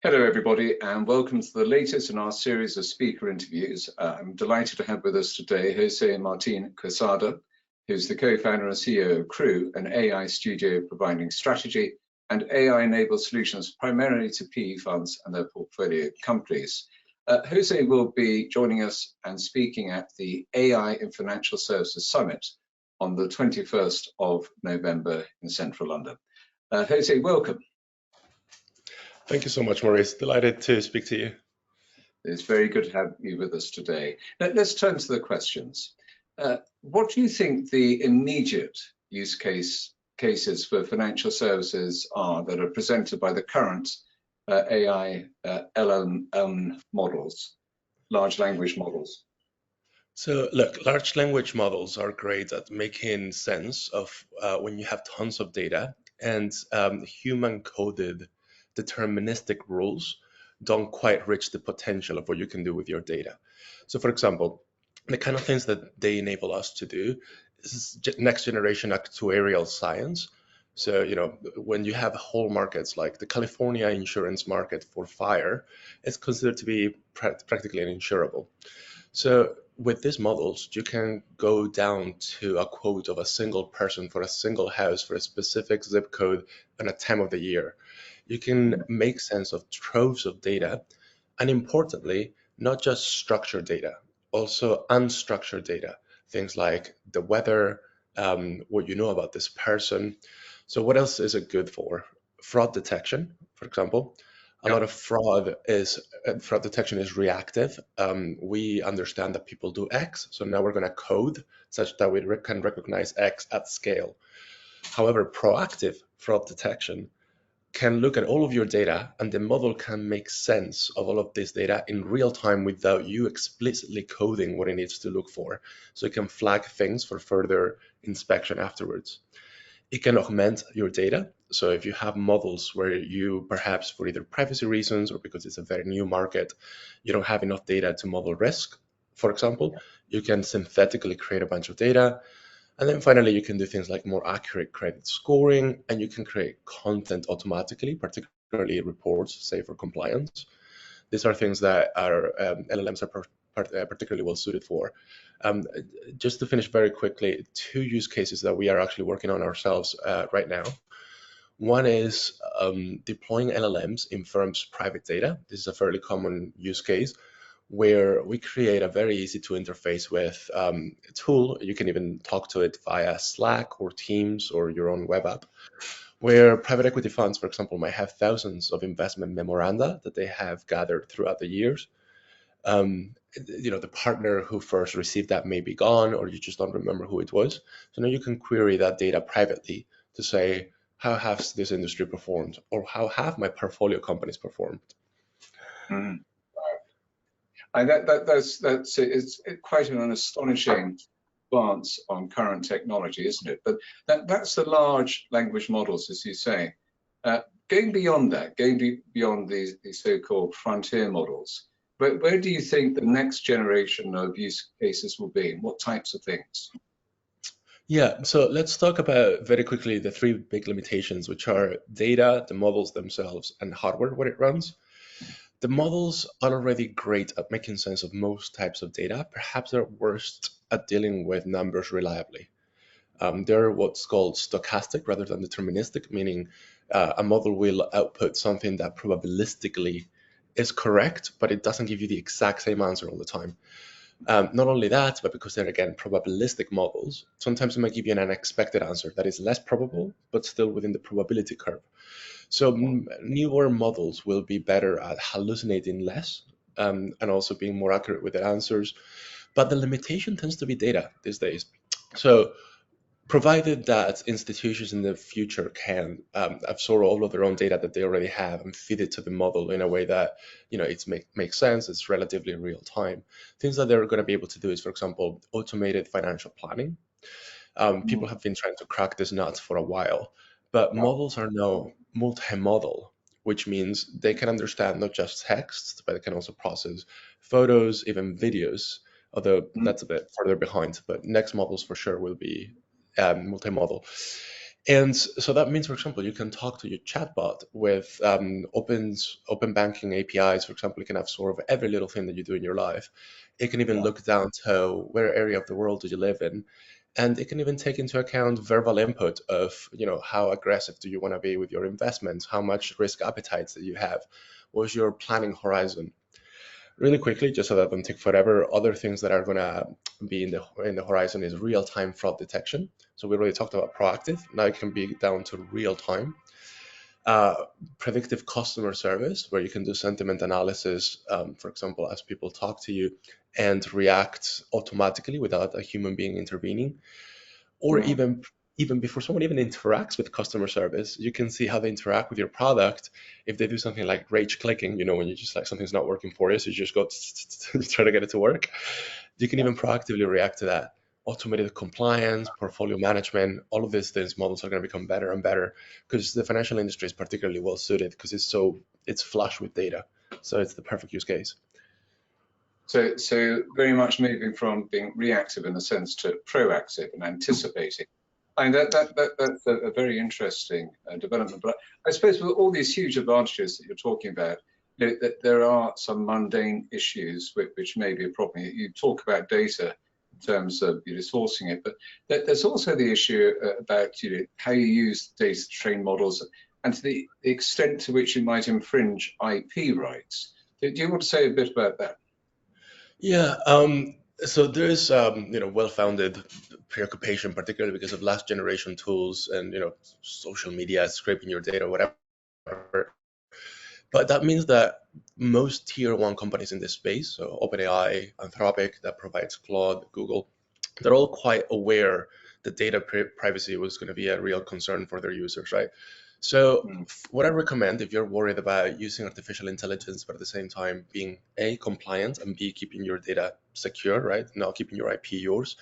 Hello, everybody, and welcome to the latest in our series of speaker interviews. I'm delighted to have with us today José and Martín Quesada, who's the co-founder and CEO of Crew, an AI studio providing strategy and AI-enabled solutions primarily to PE funds and their portfolio companies. José will be joining us and speaking at the AI in Financial Services Summit on the 21st of November in central London. José, welcome. Thank you so much, Maurice. Delighted to speak to you. It's very good to have you with us today. Let's turn to the questions. What do you think the immediate use cases for financial services are that are presented by the current AI LLM models, large language models? So look, large language models are great at making sense of when you have tons of data and human-coded deterministic rules don't quite reach the potential of what you can do with your data. So for example, the kind of things that they enable us to do is next generation actuarial science. So, when you have whole markets like the California insurance market for fire, it's considered to be practically uninsurable. So with these models, you can go down to a quote of a single person for a single house for a specific zip code and a time of the year. You can make sense of troves of data, and importantly, not just structured data, also unstructured data, things like the weather, what you know about this person. So what else is it good for? Fraud detection, for example. A lot of fraud detection is reactive. We understand that people do X, so now we're going to code such that we can recognize X at scale. However, proactive fraud detection can look at all of your data, and the model can make sense of all of this data in real time without you explicitly coding what it needs to look for. So it can flag things for further inspection afterwards. It can augment your data. So if you have models where you perhaps for either privacy reasons or because it's a very new market, you don't have enough data to model risk, for example, you can synthetically create a bunch of data. And then finally, you can do things like more accurate credit scoring, and you can create content automatically, particularly reports, say for compliance. These are things that our LLMs are particularly well suited for. Just to finish very quickly, two use cases that we are actually working on ourselves right now. One is deploying LLMs in firms' private data. This is a fairly common use case where we create a very easy to interface with tool. You can even talk to it via Slack or Teams or your own web app, where private equity funds, for example, might have thousands of investment memoranda that they have gathered throughout the years. The partner who first received that may be gone, or you just don't remember who it was. So now you can query that data privately to say, how has this industry performed, or how have my portfolio companies performed? Mm. That's it's quite an astonishing advance on current technology, isn't it? But that's the large language models, as you say. Going beyond that, going beyond these so-called frontier models, where do you think the next generation of use cases will be? What types of things? Yeah, so let's talk about very quickly the three big limitations, which are data, the models themselves, and hardware, what it runs. The models are already great at making sense of most types of data. Perhaps they're worst at dealing with numbers reliably. They're what's called stochastic rather than deterministic, meaning a model will output something that probabilistically is correct, but it doesn't give you the exact same answer all the time. Not only that, but because they're, again, probabilistic models, sometimes it might give you an unexpected answer that is less probable, but still within the probability curve. So newer models will be better at hallucinating less and also being more accurate with their answers. But the limitation tends to be data these days. So provided that institutions in the future can absorb all of their own data that they already have and feed it to the model in a way that it makes sense, it's relatively real time. Things that they're going to be able to do is, for example, automated financial planning. People have been trying to crack this nut for a while, but models are now multimodal, which means they can understand not just text, but they can also process photos, even videos, although that's a bit further behind. But next models for sure will be multimodal. And so that means, for example, you can talk to your chatbot with open banking APIs. For example, you can have sort of every little thing that you do in your life. It can even Yeah. look down to where area of the world do you live in, and it can even take into account verbal input of, how aggressive do you want to be with your investments, how much risk appetites that you have, what's your planning horizon. Really quickly, just so that doesn't take forever, other things that are going to be in the horizon is real-time fraud detection. So we already talked about proactive. Now it can be down to real time. Uh, Predictive customer service, where you can do sentiment analysis, for example, as people talk to you, and react automatically without a human being intervening. Or Mm. even before someone even interacts with customer service, you can see how they interact with your product. If they do something like rage clicking, when you just like something's not working for you, so you just go try to get it to work. You can Yeah. even proactively react to that. Automated compliance, portfolio management, all of these things, models are going to become better and better, because the financial industry is particularly well suited because it's flush with data. So it's the perfect use case. So very much moving from being reactive in a sense to proactive and anticipating. I mean, that's a very interesting development. But I suppose with all these huge advantages that you're talking about, that there are some mundane issues which may be a problem. You talk about data in terms of sourcing it, but there's also the issue about how you use data to train models and to the extent to which you might infringe IP rights. Do you want to say a bit about that? Yeah, so there's well-founded preoccupation, particularly because of last generation tools and social media scraping your data, whatever. But that means that most tier one companies in this space, so OpenAI, Anthropic, that provides Claude, Google, they're all quite aware that data privacy was going to be a real concern for their users, right? So Mm. what I recommend, if you're worried about using artificial intelligence, but at the same time being A, compliant, and B, keeping your data secure, right? Not keeping your IP yours,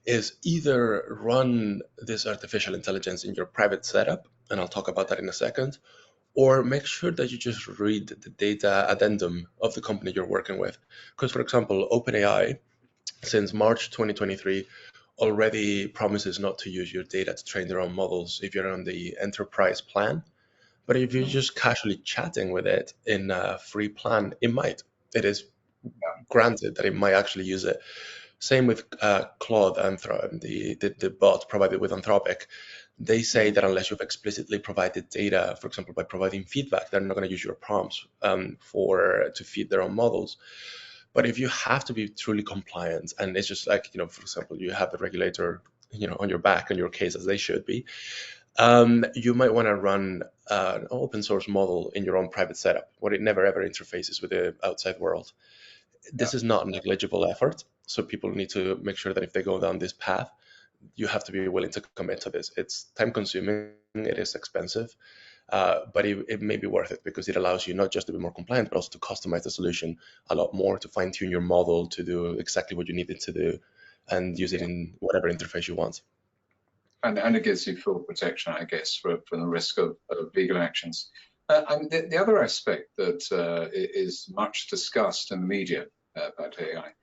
is either run this artificial intelligence in your private setup, and I'll talk about that in a second, or make sure that you just read the data addendum of the company you're working with. Because, for example, OpenAI, since March 2023, already promises not to use your data to train their own models if you're on the enterprise plan. But if you're Mm. just casually chatting with it in a free plan, it might. It is granted that it might actually use it. Same with Claude the bot provided with Anthropic. They say Mm. that unless you've explicitly provided data, for example, by providing feedback, they're not going to use your prompts to feed their own models. But if you have to be truly compliant, and it's just like, for example, you have the regulator, on your back, on your case, as they should be, you might want to run an open source model in your own private setup where it never ever interfaces with the outside world. Yeah. This is not a negligible effort. So people need to make sure that if they go down this path, you have to be willing to commit to this. It's time consuming, it is expensive, but it may be worth it because it allows you not just to be more compliant, but also to customize the solution a lot more, to fine tune your model to do exactly what you need it to do and use it Yeah. in whatever interface you want. And it gives you full protection, I guess, from the risk of legal actions. And the other aspect that is much discussed in the media about AI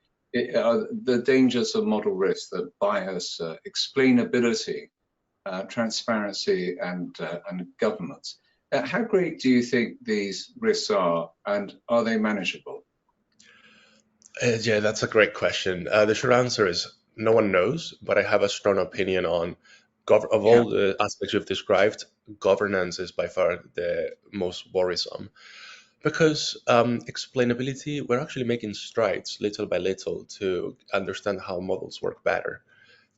are the dangers of model risk, the bias, explainability, transparency, and governance. How great do you think these risks are, and are they manageable? Yeah, that's a great question. The short answer is no one knows, but I have a strong opinion on of Yeah. all the aspects you've described, governance is by far the most worrisome because explainability, we're actually making strides little by little to understand how models work better.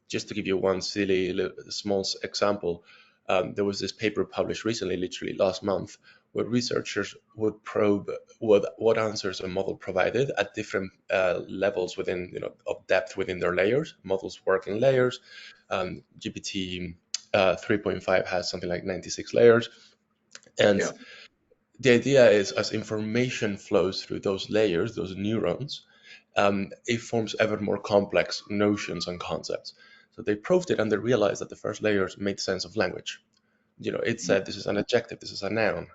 Just to give you one small example, there was this paper published recently, literally last month, where researchers would probe what answers a model provided at different levels within, of depth within their layers. Models work in layers. GPT 3.5 has something like 96 layers, and Yeah. the idea is as information flows through those layers, those neurons, it forms ever more complex notions and concepts. So they proved it and they realized that the first layers made sense of language. It Mm. said this is an adjective, this is a noun.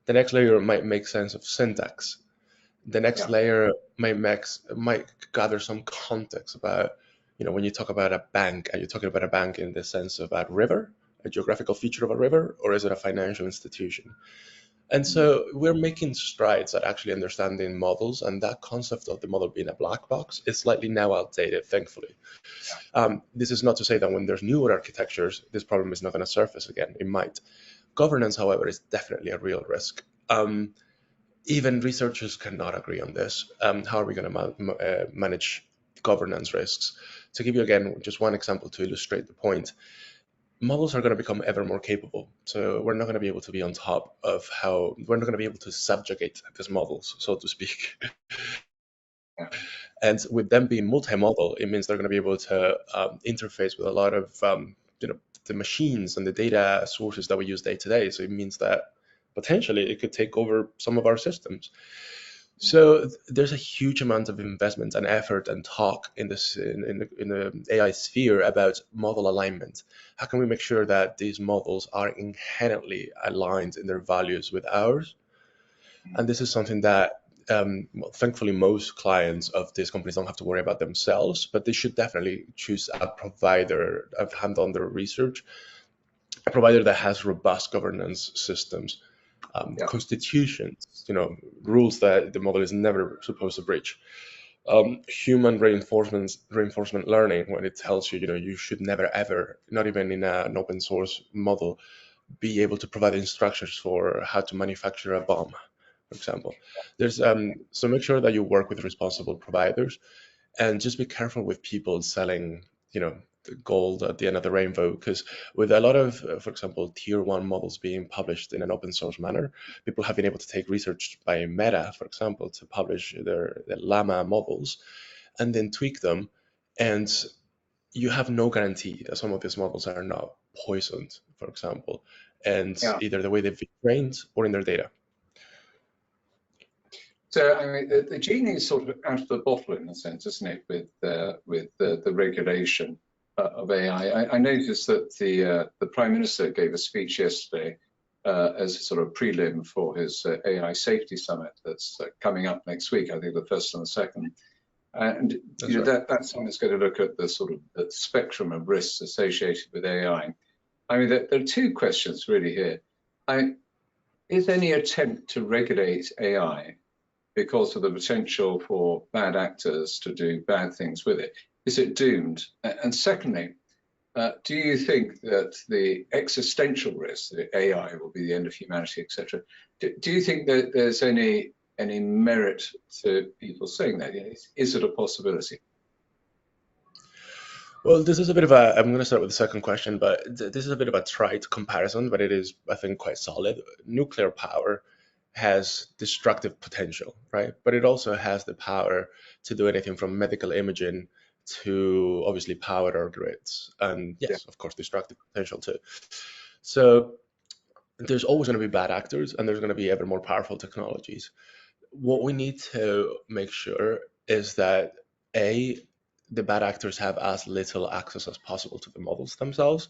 The next layer might make sense of syntax. The next Yeah. layer might gather some context about, when you talk about a bank, are you talking about a bank in the sense of a river? a geographical feature of a river, or is it a financial institution? And so we're making strides at actually understanding models, and that concept of the model being a black box is slightly now outdated, thankfully. This is not to say that when there's newer architectures, this problem is not going to surface again. It might. Governance, however, is definitely a real risk. Even researchers cannot agree on this. How are we going to manage governance risks? To give you, again, just one example to illustrate the point, models are going to become ever more capable. So we're not going to be able to be on top of we're not going to be able to subjugate these models, so to speak. And with them being multi-model, it means they're going to be able to interface with a lot of the machines and the data sources that we use day to day. So it means that potentially it could take over some of our systems. So there's a huge amount of investment and effort and talk in the AI sphere about model alignment. How can we make sure that these models are inherently aligned in their values with ours? And this is something that, thankfully, most clients of these companies don't have to worry about themselves, but they should definitely choose a provider. I've hand on their research, a provider that has robust governance systems, constitutions, rules that the model is never supposed to breach. Human reinforcement learning, when it tells you, you should never ever, not even in an open source model, be able to provide instructions for how to manufacture a bomb, for example. There's so make sure that you work with responsible providers, and just be careful with people selling, the gold at the end of the rainbow, because with a lot of, for example, tier one models being published in an open source manner, people have been able to take research by Meta, for example, to publish their Llama models and then tweak them. And you have no guarantee that some of these models are not poisoned, for example, and either the way they've been trained or in their data. So, I mean, the genie is sort of out of the bottle in a sense, isn't it, with the regulation of AI. I noticed that the Prime Minister gave a speech yesterday as a sort of prelim for his AI safety summit that's coming up next week, I think the 1st and the 2nd. And that summit's going to look at the sort of the spectrum of risks associated with AI. I mean, there are two questions really here. Is any attempt to regulate AI because of the potential for bad actors to do bad things with it, is it doomed? And secondly, do you think that the existential risk that AI will be the end of humanity, etc., do you think that there's any merit to people saying that? Is it a possibility? Well, this is a bit of I'm going to start with the second question, but this is a bit of a trite comparison, but it is, I think, quite solid. Nuclear power has destructive potential, right? But it also has the power to do anything from medical imaging to obviously power our grids. And yes, of course, destructive potential too. So there's always going to be bad actors, and there's going to be ever more powerful technologies. What we need to make sure is that the bad actors have as little access as possible to the models themselves.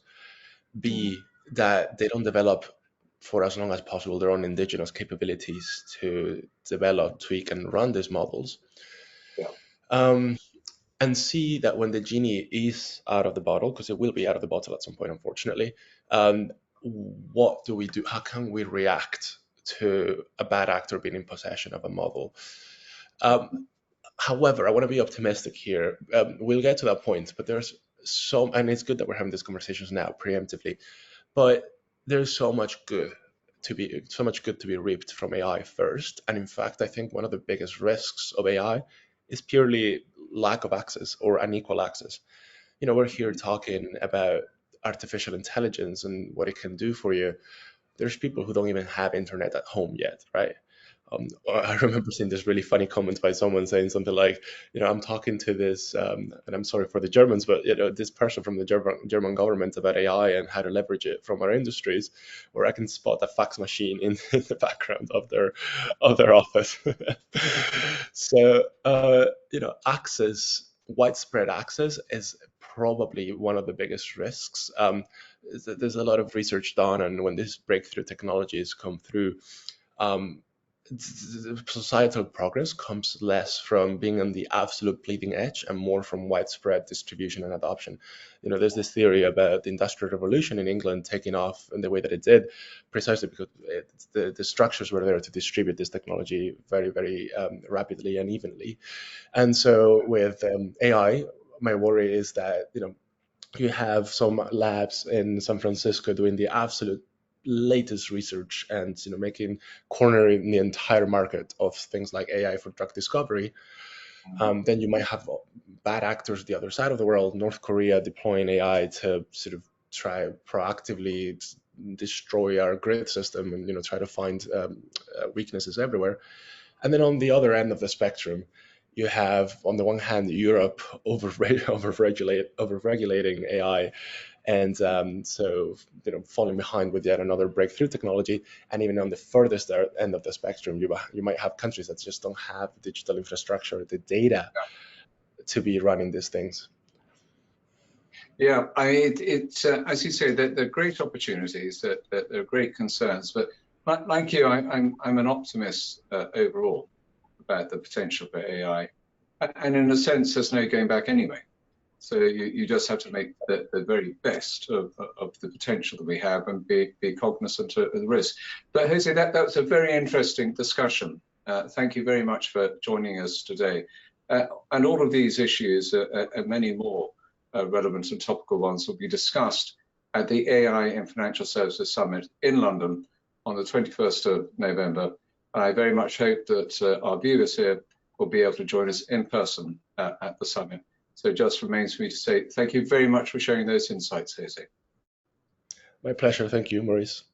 B, that they don't develop for as long as possible their own indigenous capabilities to develop, tweak, and run these models. And C, that when the genie is out of the bottle, because it will be out of the bottle at some point, unfortunately, what do we do? How can we react to a bad actor being in possession of a model? However, I want to be optimistic here. We'll get to that point, but there's and it's good that we're having these conversations now preemptively, but there's so much good to be reaped from AI first. And in fact, I think one of the biggest risks of AI is purely lack of access or unequal access. We're here talking about artificial intelligence and what it can do for you. There's people who don't even have internet at home yet, right? I remember seeing this really funny comment by someone saying something like, I'm talking to this, and I'm sorry for the Germans, but this person from the German government about AI and how to leverage it from our industries, where I can spot a fax machine in the background of their office. So, widespread access is probably one of the biggest risks. There's a lot of research done, and when these breakthrough technologies come through, societal progress comes less from being on the absolute bleeding edge and more from widespread distribution and adoption. There's this theory about the Industrial Revolution in England taking off in the way that it did, precisely because the structures were there to distribute this technology very, very rapidly and evenly. And so with AI, my worry is that you have some labs in San Francisco doing the absolute latest research and cornering the entire market of things like AI for drug discovery. Then you might have bad actors the other side of the world, North Korea deploying AI to sort of try proactively destroy our grid system and try to find weaknesses everywhere. And then on the other end of the spectrum, you have, on the one hand, Europe overregulating AI, and so falling behind with yet another breakthrough technology. And even on the furthest end of the spectrum, you might have countries that just don't have the digital infrastructure, the data to be running these things. Yeah, it's as you say, that there are great opportunities, that there are great concerns, but like you, I'm an optimist overall about the potential for AI, and in a sense, there's no going back anyway. So you just have to make the very best of the potential that we have and be cognizant of the risk. But Jose, that was a very interesting discussion. Thank you very much for joining us today. And all of these issues and many more relevant and topical ones will be discussed at the AI in Financial Services Summit in London on the 21st of November. I very much hope that our viewers here will be able to join us in person at the summit. So it just remains for me to say thank you very much for sharing those insights, Jose. My pleasure. Thank you, Maurice.